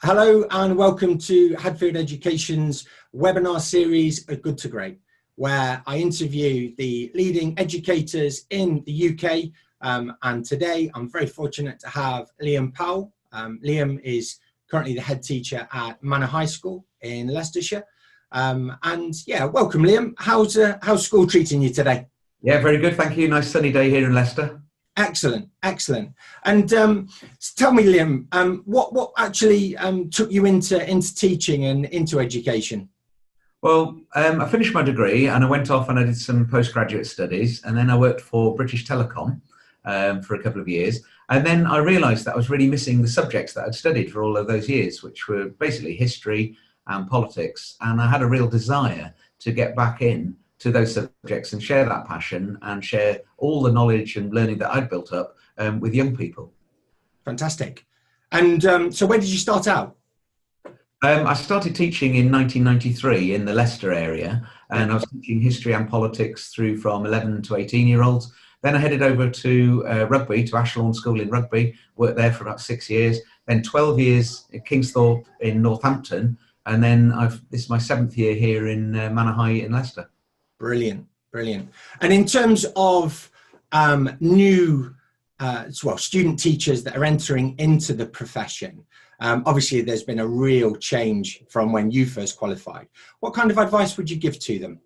Hello and welcome to Hadfield Education's webinar series, A Good to Great, where I interview the leading educators in the UK. And today I'm very fortunate to have Liam Powell. Liam is currently the head teacher at Manor High School in Leicestershire. And yeah, welcome Liam. How's school treating you today? Yeah, very good, thank you. Nice sunny day here in Leicester. Excellent, excellent. And tell me, Liam, what actually took you into teaching and into education? Well, I finished my degree and I went off and I did some postgraduate studies, and then I worked for British Telecom for a couple of years. And then I realised that I was really missing the subjects that I'd studied for all of those years, which were basically history and politics. And I had a real desire to get back in to those subjects and share that passion and share all the knowledge and learning that I'd built up with young people. Fantastic. And so where did you start out? I started teaching in 1993 in the Leicester area, and I was teaching history and politics through from 11 to 18-year-olds. Then I headed over to Rugby, to Ashlawn School in Rugby, worked there for about 6 years, then 12 years at Kingsthorpe in Northampton, and then this is my 7th year here in Manor High in Leicester. Brilliant, brilliant. And in terms of new student teachers that are entering into the profession, obviously there's been a real change from when you first qualified. What kind of advice would you give to them?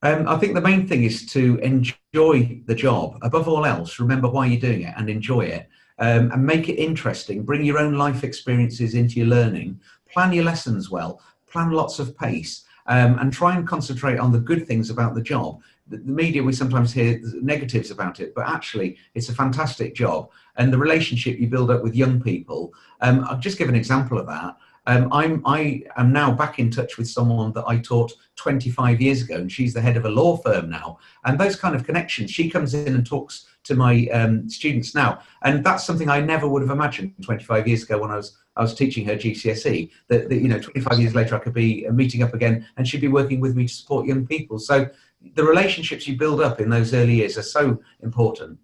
I think the main thing is to enjoy the job. Above all else, remember why you're doing it and enjoy it, and make it interesting. Bring your own life experiences into your learning. Plan your lessons well. Plan lots of pace. And try and concentrate on the good things about the job. The media, we sometimes hear negatives about it, but actually it's a fantastic job. And the relationship you build up with young people, I'll just give an example of that. I am now back in touch with someone that I taught 25 years ago, and she's the head of a law firm now. And those kind of connections, she comes in and talks to my students now. And that's something I never would have imagined 25 years ago when I was teaching her GCSE, that 25 years later I could be meeting up again and she'd be working with me to support young people. So the relationships you build up in those early years are so important.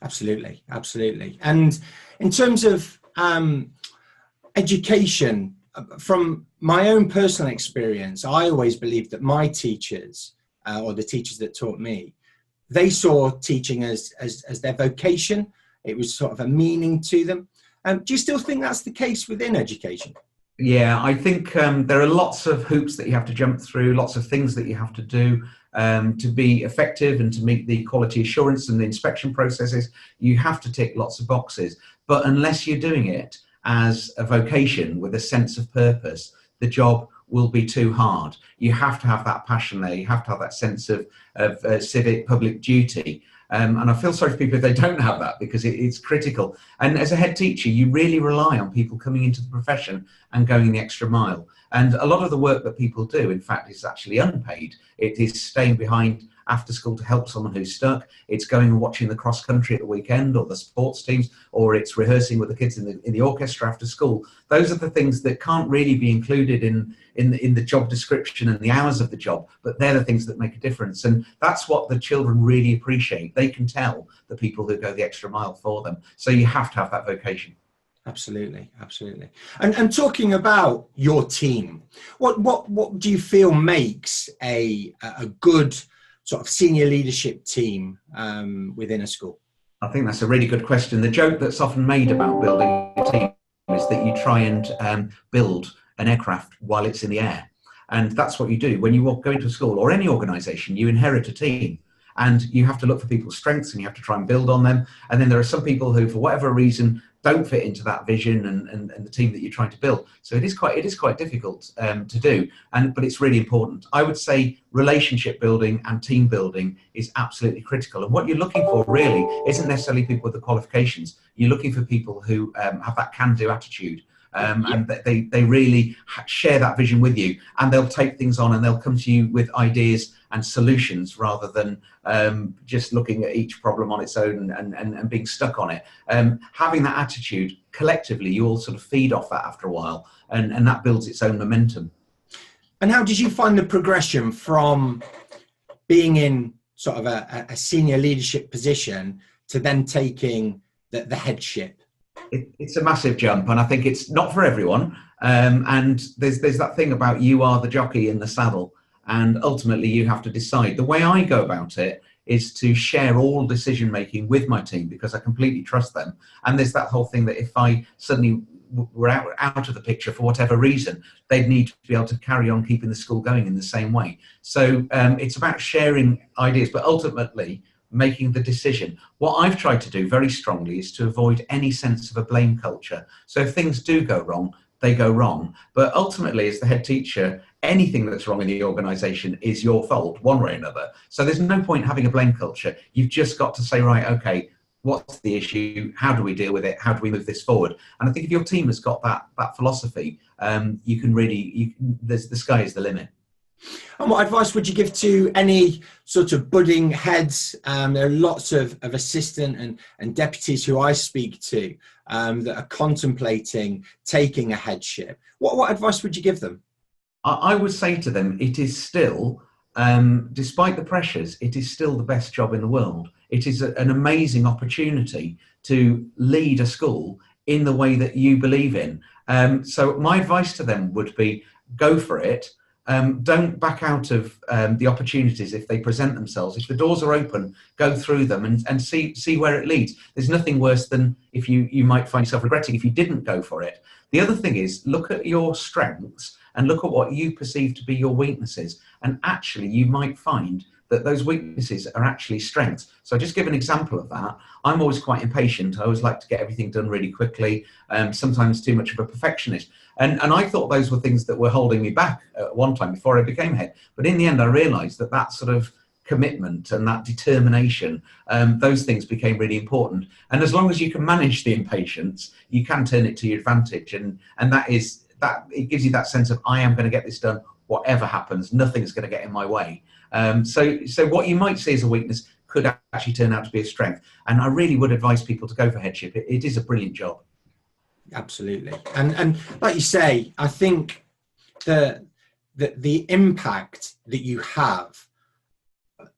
Absolutely, absolutely. And in terms of education, from my own personal experience, I always believed that my teachers, or the teachers that taught me, they saw teaching as their vocation. It was sort of a meaning to them. Do you still think that's the case within education? Yeah, I think there are lots of hoops that you have to jump through, lots of things that you have to do to be effective and to meet the quality assurance and the inspection processes. You have to tick lots of boxes. But unless you're doing it as a vocation with a sense of purpose, the job will be too hard. You have to have that passion there. You have to have that sense of civic public duty. And I feel sorry for people if they don't have that, because it's critical. And as a head teacher, you really rely on people coming into the profession and going the extra mile. And a lot of the work that people do, in fact, is actually unpaid. It is staying behind after school to help someone who's stuck. It's going and watching the cross country at the weekend, or the sports teams, or it's rehearsing with the kids in the orchestra after school. Those are the things that can't really be included in the job description and the hours of the job, but they're the things that make a difference. And that's what the children really appreciate. They can tell the people who go the extra mile for them. So you have to have that vocation. Absolutely, absolutely. And talking about your team, what do you feel makes a good sort of senior leadership team within a school? I think that's a really good question. The joke that's often made about building a team is that you try and build an aircraft while it's in the air. And that's what you do. When you go into a school or any organisation, you inherit a team. And you have to look for people's strengths and you have to try and build on them. And then there are some people who, for whatever reason, don't fit into that vision and the team that you're trying to build. So it is quite difficult to do, but it's really important. I would say relationship building and team building is absolutely critical. And what you're looking for really isn't necessarily people with the qualifications. You're looking for people who have that can-do attitude. And they really share that vision with you, and they'll take things on and they'll come to you with ideas and solutions rather than just looking at each problem on its own and being stuck on it. Having that attitude collectively, you all sort of feed off that after a while, and that builds its own momentum. And how did you find the progression from being in sort of a senior leadership position to then taking the headship? It's a massive jump, and I think it's not for everyone. And there's that thing about you are the jockey in the saddle, and ultimately you have to decide. The way I go about it is to share all decision making with my team, because I completely trust them. And there's that whole thing that if I suddenly were out of the picture for whatever reason, they'd need to be able to carry on keeping the school going in the same way. So it's about sharing ideas, but ultimately making the decision. What I've tried to do very strongly is to avoid any sense of a blame culture. So if things do go wrong, they go wrong. But ultimately, as the head teacher, anything that's wrong in the organisation is your fault, one way or another. So there's no point having a blame culture. You've just got to say, right, okay, what's the issue? How do we deal with it? How do we move this forward? And I think if your team has got that philosophy, you can really, the sky is the limit. And what advice would you give to any sort of budding heads? There are lots of assistant and deputies who I speak to that are contemplating taking a headship. What advice would you give them? I would say to them, it is still, despite the pressures, it is still the best job in the world. It is an amazing opportunity to lead a school in the way that you believe in. So my advice to them would be, go for it. Don't back out of the opportunities if they present themselves. If the doors are open, go through them and see where it leads. There's nothing worse than if you might find yourself regretting if you didn't go for it. The other thing is, look at your strengths and look at what you perceive to be your weaknesses. And actually, you might find that those weaknesses are actually strengths. So I'll just give an example of that. I'm always quite impatient. I always like to get everything done really quickly, sometimes too much of a perfectionist. And I thought those were things that were holding me back at one time before I became head. But in the end, I realized that sort of commitment and that determination, those things became really important. And as long as you can manage the impatience, you can turn it to your advantage. And that it gives you that sense of, I am going to get this done, whatever happens, nothing's going to get in my way. So what you might see as a weakness could actually turn out to be a strength. And I really would advise people to go for headship. It is a brilliant job. Absolutely. And like you say, I think the impact that you have,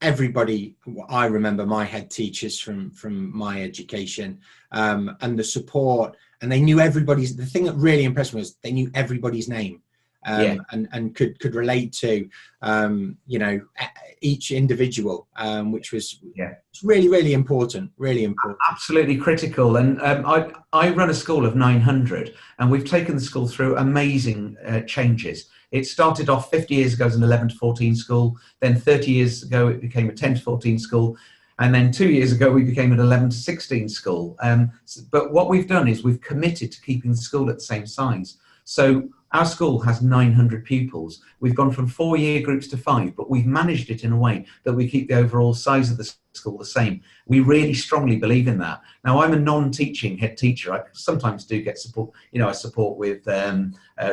everybody, I remember my head teachers from my education, and the support, and they knew everybody's, the thing that really impressed me was they knew everybody's name. And could relate to each individual, which was really, really important, absolutely critical. And I run a school of 900, and we've taken the school through amazing changes. It started off 50 years ago as an 11 to 14 school, then 30 years ago it became a 10 to 14 school, and then 2 years ago we became an 11 to 16 school. But what we've done is we've committed to keeping the school at the same size. So our school has 900 pupils. We've gone from 4 year groups to 5, but we've managed it in a way that we keep the overall size of the school the same. We really strongly believe in that. Now, I'm a non-teaching head teacher. I sometimes do get support, I support with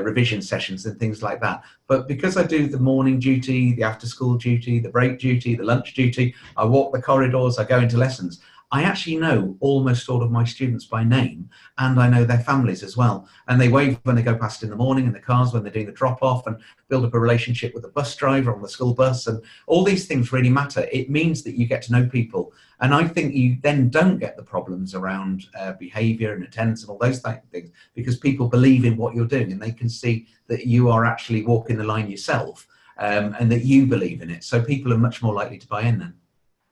revision sessions and things like that. But because I do the morning duty, the after school duty, the break duty, the lunch duty, I walk the corridors, I go into lessons, I actually know almost all of my students by name, and I know their families as well. And they wave when they go past in the morning in the cars, when they're doing the drop-off, and build up a relationship with the bus driver on the school bus. And all these things really matter. It means that you get to know people. And I think you then don't get the problems around behaviour and attendance and all those things, because people believe in what you're doing and they can see that you are actually walking the line yourself, and that you believe in it. So people are much more likely to buy in then.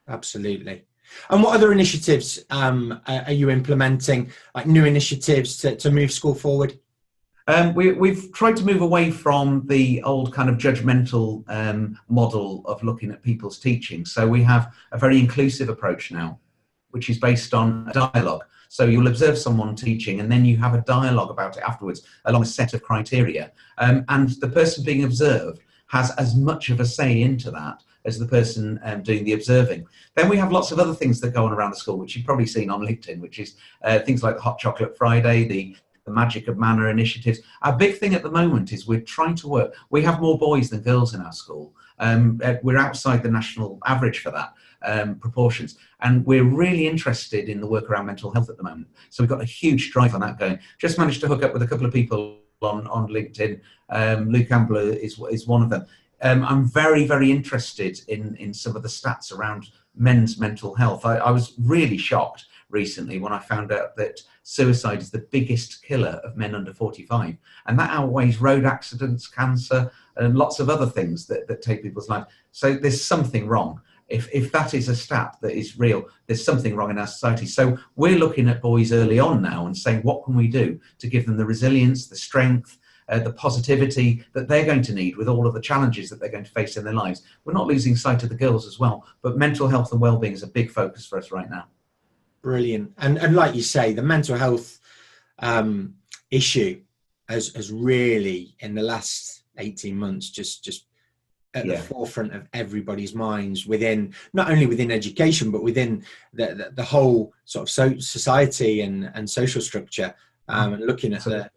Absolutely. And what other initiatives are you implementing, like new initiatives to move school forward? We've tried to move away from the old kind of judgmental model of looking at people's teaching. So we have a very inclusive approach now, which is based on dialogue. So you'll observe someone teaching and then you have a dialogue about it afterwards along a set of criteria. And the person being observed has as much of a say into that as the person doing the observing. Then we have lots of other things that go on around the school, which you've probably seen on LinkedIn, which is things like the Hot Chocolate Friday, the Magic of Manor initiatives. Our big thing at the moment is we're trying to work. We have more boys than girls in our school. We're outside the national average for that proportions. And we're really interested in the work around mental health at the moment. So we've got a huge drive on that going. Just managed to hook up with a couple of people on LinkedIn. Luke Ambler is one of them. I'm very, very interested in some of the stats around men's mental health. I was really shocked recently when I found out that suicide is the biggest killer of men under 45, and that outweighs road accidents, cancer, and lots of other things that take people's lives. So there's something wrong. If that is a stat that is real, there's something wrong in our society. So we're looking at boys early on now and saying, what can we do to give them the resilience, the strength, the positivity that they're going to need with all of the challenges that they're going to face in their lives. We're not losing sight of the girls as well, but mental health and well-being is a big focus for us right now. Brilliant. And like you say, the mental health issue has really, in the last 18 months, just at the forefront of everybody's minds, within, not only within education, but within the whole sort of society and social structure. And looking at the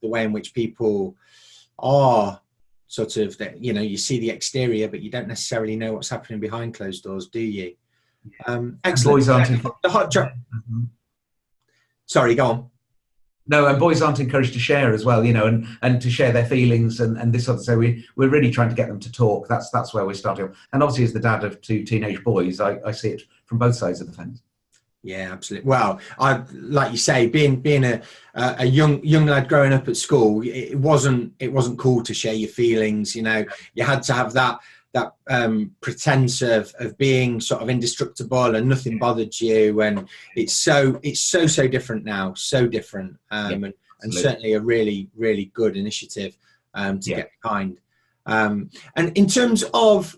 way in which people are sort of, you see the exterior, but you don't necessarily know what's happening behind closed doors, do you? Excellent. Boys aren't the hot job. Sorry, go on. No, and boys aren't encouraged to share as well, and to share their feelings and this sort of. So we're really trying to get them to talk. That's where we're starting. And obviously, as the dad of 2 teenage boys, I see it from both sides of the fence. Yeah, absolutely. Well, I like you say, being a young lad growing up at school, it wasn't cool to share your feelings. You had to have that pretense of being sort of indestructible and nothing bothered you, and it's so different now, so different, and certainly a really, really good initiative to get behind. And in terms of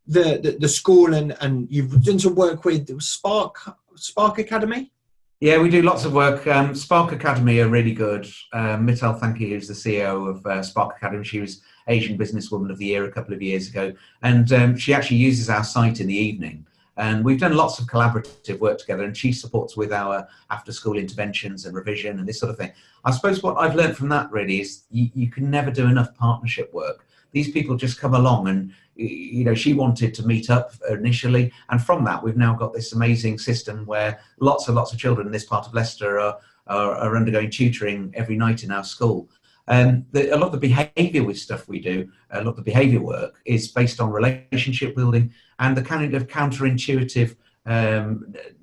the school, and you've done some work with Spark Academy. Yeah, we do lots of work. Spark Academy are really good. Mittal Thanki, who's the CEO of Spark Academy, she was Asian Businesswoman of the Year a couple of years ago, and she actually uses our site in the evening. And we've done lots of collaborative work together, and she supports with our after-school interventions and revision and this sort of thing. I suppose what I've learned from that really is you can never do enough partnership work. These people just come along, and she wanted to meet up initially, and from that we've now got this amazing system where lots and lots of children in this part of Leicester are undergoing tutoring every night in our school. A lot of the behaviour stuff we do, a lot of the behaviour work is based on relationship building and the kind of counterintuitive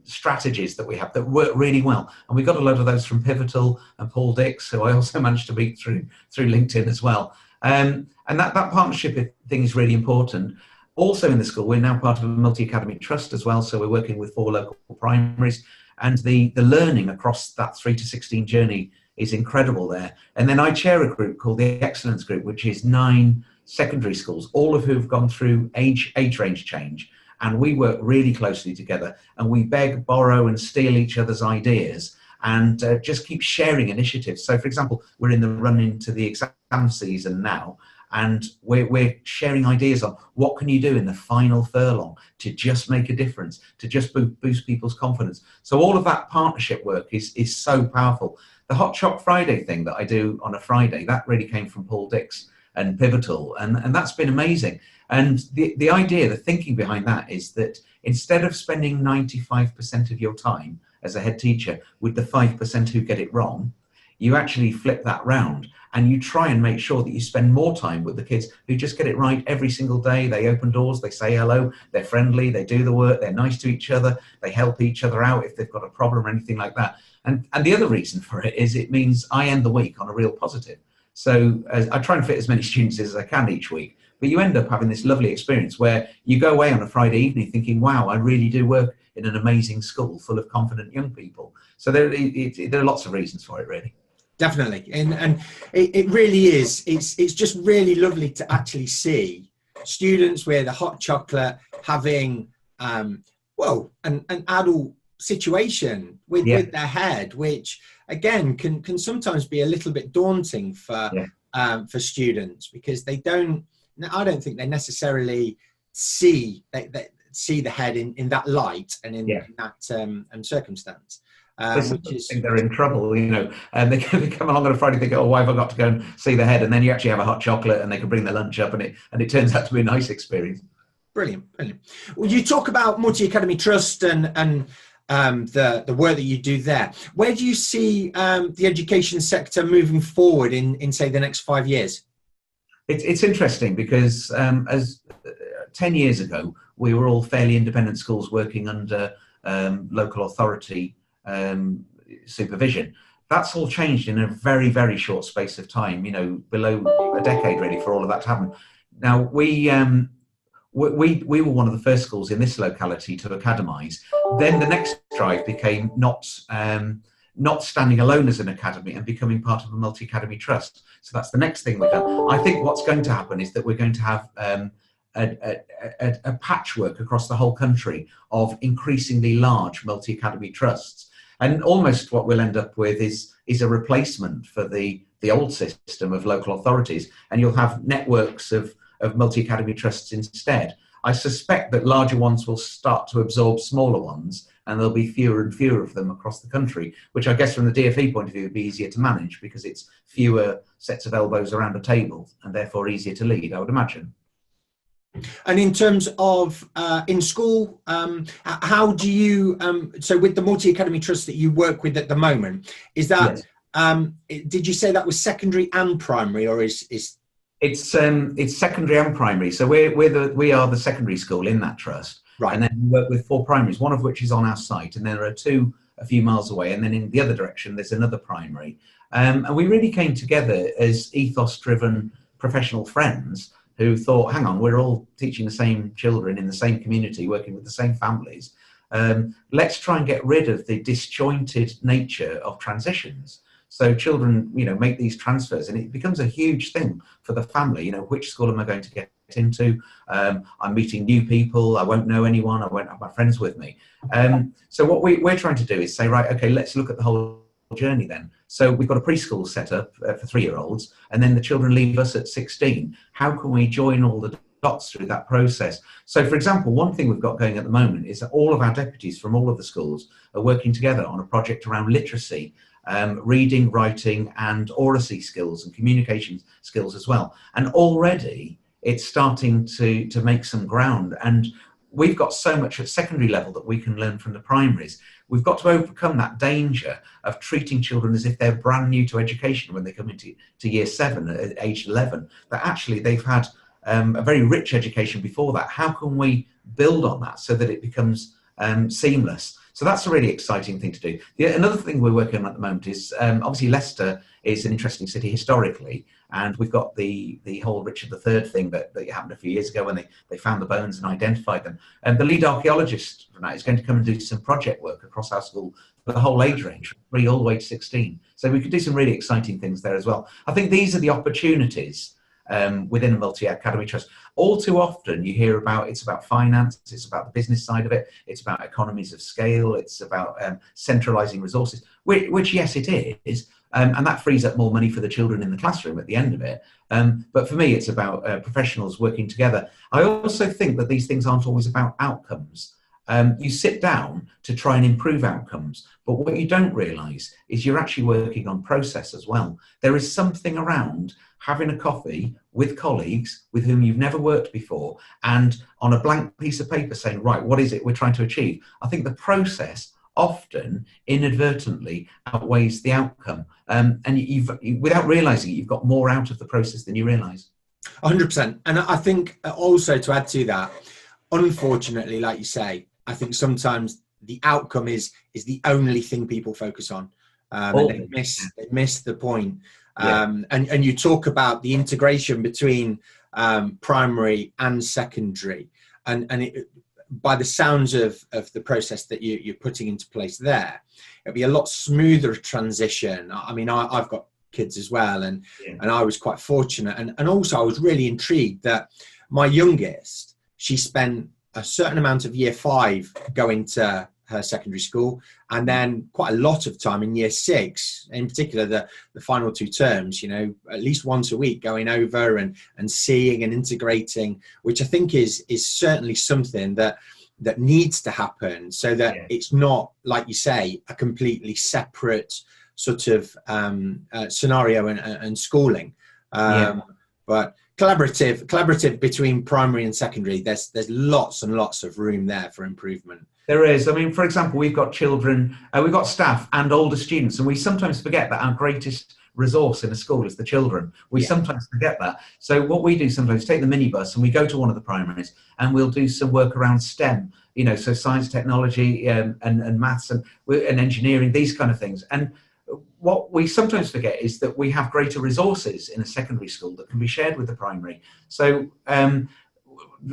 strategies that we have that work really well. And we got a load of those from Pivotal and Paul Dix, who I also managed to meet through LinkedIn as well. And that partnership thing is really important. Also in the school, we're now part of a multi-academy trust as well. So we're working with 4 local primaries, and the learning across that 3 to 16 journey is incredible there. And then I chair a group called the Excellence Group, which is 9 secondary schools, all of who have gone through age range change. And we work really closely together, and we beg, borrow and steal each other's ideas, and just keep sharing initiatives. So for example, we're in the run into the exam season now, and we're sharing ideas on what can you do in the final furlong to just make a difference, to just boost people's confidence. So all of that partnership work is so powerful. The Hot Choc Friday thing that I do on a Friday, that really came from Paul Dix and Pivotal, and that's been amazing. And the idea, the thinking behind that is that instead of spending 95% of your time as a head teacher with the 5% who get it wrong, you actually flip that round and you try and make sure that you spend more time with the kids who just get it right every single day. They open doors, they say hello, they're friendly, they do the work, they're nice to each other, they help each other out if they've got a problem or anything like that. And the other reason for it is it means I end the week on a real positive. So I try and fit as many students as I can each week, but you end up having this lovely experience where you go away on a Friday evening thinking, wow, I really do work in an amazing school full of confident young people. So there are lots of reasons for it, really. Definitely. And it really is. It's just really lovely to actually see students with a hot chocolate having, an adult situation with their head, which again can sometimes be a little bit daunting for students, because I don't think they necessarily see the head in that light and in that circumstance. Think they're in trouble, and they come along on a Friday, they go, oh, why have I got to go and see the head? And then you actually have a hot chocolate and they can bring their lunch up, and it turns out to be a nice experience. Brilliant. Well, you talk about Multi-Academy Trust and the work that you do there. Where do you see the education sector moving forward in say the next 5 years? It's interesting because as 10 years ago, we were all fairly independent schools working under local authority supervision. That's all changed in a very, very short space of time, you know, below a decade really for all of that to happen. Now, we were one of the first schools in this locality to academise. Then the next drive became not standing alone as an academy and becoming part of a multi-academy trust. So that's the next thing we've done. I think what's going to happen is that we're going to have a patchwork across the whole country of increasingly large multi-academy trusts. And almost what we'll end up with is a replacement for the old system of local authorities, and you'll have networks of multi-academy trusts instead. I suspect that larger ones will start to absorb smaller ones, and there'll be fewer and fewer of them across the country, which I guess from the DfE point of view would be easier to manage because it's fewer sets of elbows around a table and therefore easier to lead, I would imagine. And in terms of in school, how do you, so with the multi-academy trust that you work with at the moment, is that, yes. Did you say that was secondary and primary, or is It's secondary and primary. So we are the secondary school in that trust. Right. And then we work with 4 primaries, one of which is on our site, and then there are 2 a few miles away, and then in the other direction there's another primary. And we really came together as ethos-driven professional friends who thought, hang on, we're all teaching the same children in the same community, working with the same families. Let's try and get rid of the disjointed nature of transitions. So children, you know, make these transfers, and it becomes a huge thing for the family. You know, which school am I going to get into? I'm meeting new people. I won't know anyone. I won't have my friends with me. So what we're trying to do is say, right, okay, let's look at the whole journey then. So we've got a preschool set up for 3-year-olds, and then the children leave us at 16. How can we join all the dots through that process? So, for example, one thing we've got going at the moment is that all of our deputies from all of the schools are working together on a project around literacy. Reading, writing and oracy skills and communication skills as well. And already it's starting to make some ground. And we've got so much at secondary level that we can learn from the primaries. We've got to overcome that danger of treating children as if they're brand new to education when they come into year 7 at age 11, that actually they've had a very rich education before that. How can we build on that so that it becomes seamless? So that's a really exciting thing to do. Another thing we're working on at the moment is, obviously Leicester is an interesting city historically, and we've got the whole Richard III thing that happened a few years ago when they found the bones and identified them. And the lead archaeologist from that is going to come and do some project work across our school for the whole age range, from 3 all the way to 16. So we could do some really exciting things there as well. I think these are the opportunities within a multi-academy trust. All too often you hear about, it's about finance, it's about the business side of it, it's about economies of scale, it's about centralising resources, which yes it is, and that frees up more money for the children in the classroom at the end of it. But for me it's about professionals working together. I also think that these things aren't always about outcomes. You sit down to try and improve outcomes, but what you don't realise is you're actually working on process as well. There is something around having a coffee with colleagues with whom you've never worked before and on a blank piece of paper saying, right, what is it we're trying to achieve? I think the process often inadvertently outweighs the outcome. And without realising it, you've got more out of the process than you realise. 100%. And I think also to add to that, unfortunately, like you say, I think sometimes the outcome is the only thing people focus on, and they miss the point. And you talk about the integration between primary and secondary, and by the sounds of the process that you're putting into place there, it'll be a lot smoother transition. I mean, I've got kids as well, and I was quite fortunate, and also I was really intrigued that my youngest, she spent a certain amount of year 5 going to her secondary school, and then quite a lot of time in year 6, in particular the final 2 terms, you know, at least once a week going over and seeing and integrating, which I think is certainly something that needs to happen, so that it's not, like you say, a completely separate sort of scenario and schooling, but collaborative between primary and secondary. There's lots and lots of room there for improvement. There is. I mean, for example, we've got children, we've got staff and older students, and we sometimes forget that our greatest resource in a school is the children. We Yeah. sometimes forget that. So what we do sometimes is take the minibus and we go to one of the primaries and we'll do some work around STEM, so science, technology, and maths and engineering, these kind of things. And what we sometimes forget is that we have greater resources in a secondary school that can be shared with the primary. So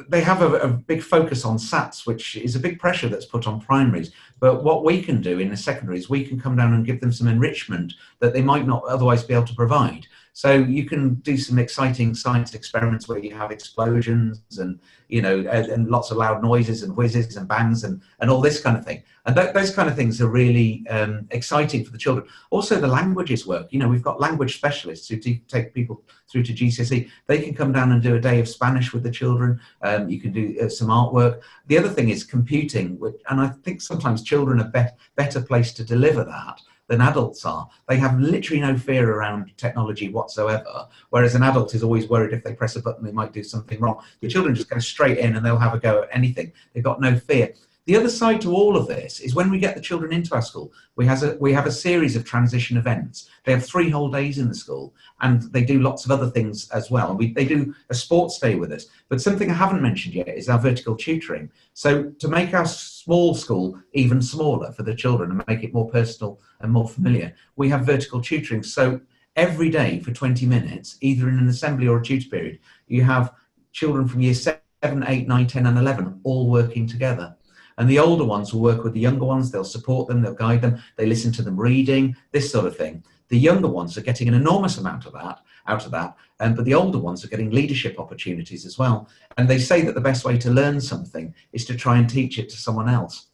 they have a big focus on SATs, which is a big pressure that's put on primaries. But what we can do in the secondaries, we can come down and give them some enrichment that they might not otherwise be able to provide. So you can do some exciting science experiments where you have explosions and, and lots of loud noises and whizzes and bangs and all this kind of thing. And those kind of things are really exciting for the children. Also, the languages work. We've got language specialists who take people through to GCSE. They can come down and do a day of Spanish with the children. You can do some artwork. The other thing is computing, and I think sometimes children are better placed to deliver that than adults are. They have literally no fear around technology whatsoever, whereas an adult is always worried if they press a button they might do something wrong. The children just go straight in and they'll have a go at anything. They've got no fear. The other side to all of this is when we get the children into our school, we have a series of transition events. They have 3 whole days in the school, and they do lots of other things as well. They do a sports day with us. But something I haven't mentioned yet is our vertical tutoring. So to make our small school even smaller for the children and make it more personal and more familiar, we have vertical tutoring. So every day for 20 minutes, either in an assembly or a tutor period, you have children from year 7, 8, 9, 10 and 11 all working together. And the older ones will work with the younger ones. They'll support them, they'll guide them, they listen to them reading, this sort of thing. The younger ones are getting an enormous amount of that, but the older ones are getting leadership opportunities as well. And they say that the best way to learn something is to try and teach it to someone else.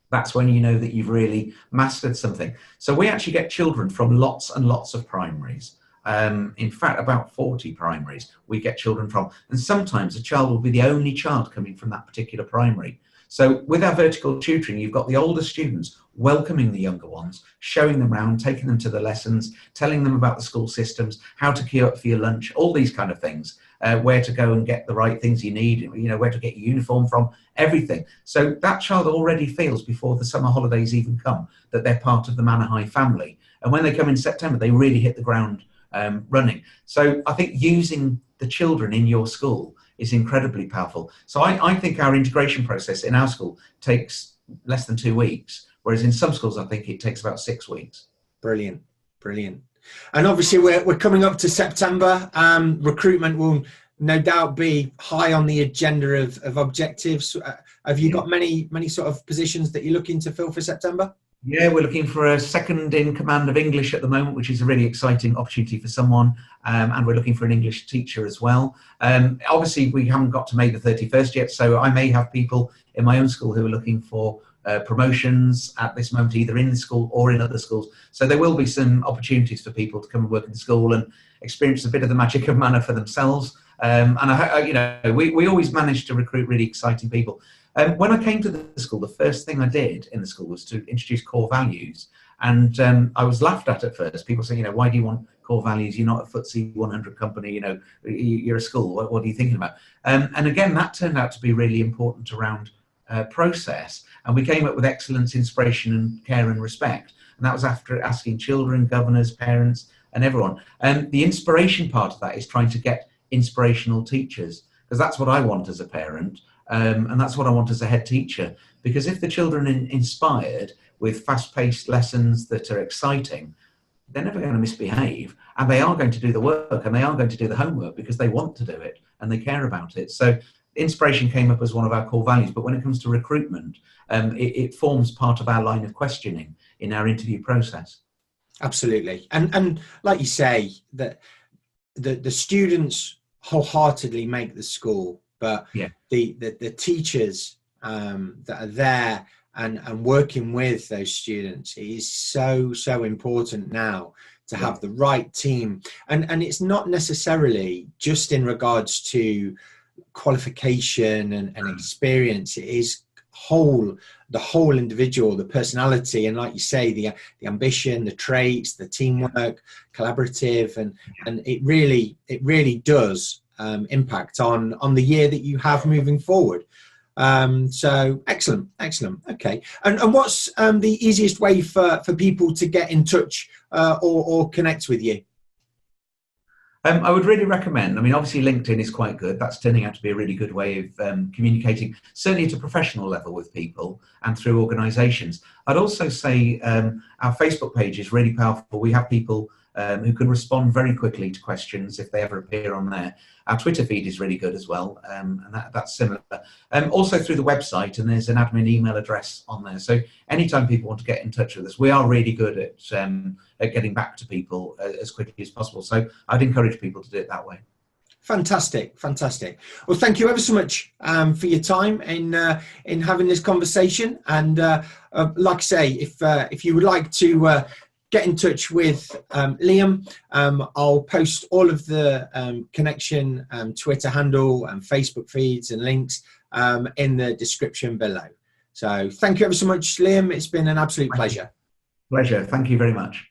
That's when you know that you've really mastered something. So we actually get children from lots and lots of primaries. In fact, about 40 primaries we get children from. And sometimes a child will be the only child coming from that particular primary. So with our vertical tutoring, you've got the older students welcoming the younger ones, showing them around, taking them to the lessons, telling them about the school systems, how to queue up for your lunch, all these kind of things, where to go and get the right things you need, where to get your uniform from, everything. So that child already feels before the summer holidays even come that they're part of the Manor High family. And when they come in September, they really hit the ground running. So I think using the children in your school is incredibly powerful. So I think our integration process in our school takes less than 2 weeks, whereas in some schools I think it takes about 6 weeks. Brilliant. And obviously we're coming up to September. Recruitment will no doubt be high on the agenda of objectives. Have you got many sort of positions that you're looking to fill for September? Yeah, we're looking for a second in command of English at the moment, which is a really exciting opportunity for someone. And we're looking for an English teacher as well. Obviously, we haven't got to May the 31st yet, so I may have people in my own school who are looking for promotions at this moment, either in the school or in other schools. So there will be some opportunities for people to come and work in the school and experience a bit of the magic of Manor for themselves. And we always manage to recruit really exciting people. When I came to the school, the first thing I did in the school was to introduce core values. And I was laughed at first. People say, why do you want core values? You're not a FTSE 100 company, you're a school. What are you thinking about? And again, that turned out to be really important around process. And we came up with excellence, inspiration, and care and respect. And that was after asking children, governors, parents, and everyone. And the inspiration part of that is trying to get inspirational teachers, because that's what I want as a parent. And that's what I want as a head teacher, because if the children are inspired with fast-paced lessons that are exciting, they're never going to misbehave, and they are going to do the work, and they are going to do the homework because they want to do it and they care about it. So inspiration came up as one of our core values, but when it comes to recruitment, it forms part of our line of questioning in our interview process. Absolutely. And like you say, that the students wholeheartedly make the school, but the teachers that are there and working with those students is so important now to have the right team. And it's not necessarily just in regards to qualification and experience. It is the whole individual, the personality, and like you say, the ambition, the traits, the teamwork, collaborative, and it really does impact on the year that you have moving forward. So excellent. Okay. And what's the easiest way for people to get in touch or connect with you? I would really recommend, I mean, obviously LinkedIn is quite good. That's turning out to be a really good way of communicating, certainly at a professional level with people and through organisations. I'd also say our Facebook page is really powerful. We have people who can respond very quickly to questions if they ever appear on there. Our Twitter feed is really good as well, and that's similar. Also through the website, and there's an admin email address on there. So anytime people want to get in touch with us, we are really good at getting back to people as quickly as possible. So I'd encourage people to do it that way. Fantastic, fantastic. Well, thank you ever so much for your time in having this conversation. And like I say, if you would like to get in touch with Liam, I'll post all of the connection, Twitter handle and Facebook feeds and links in the description below. So thank you ever so much, Liam. It's been an absolute pleasure. Pleasure. Thank you very much.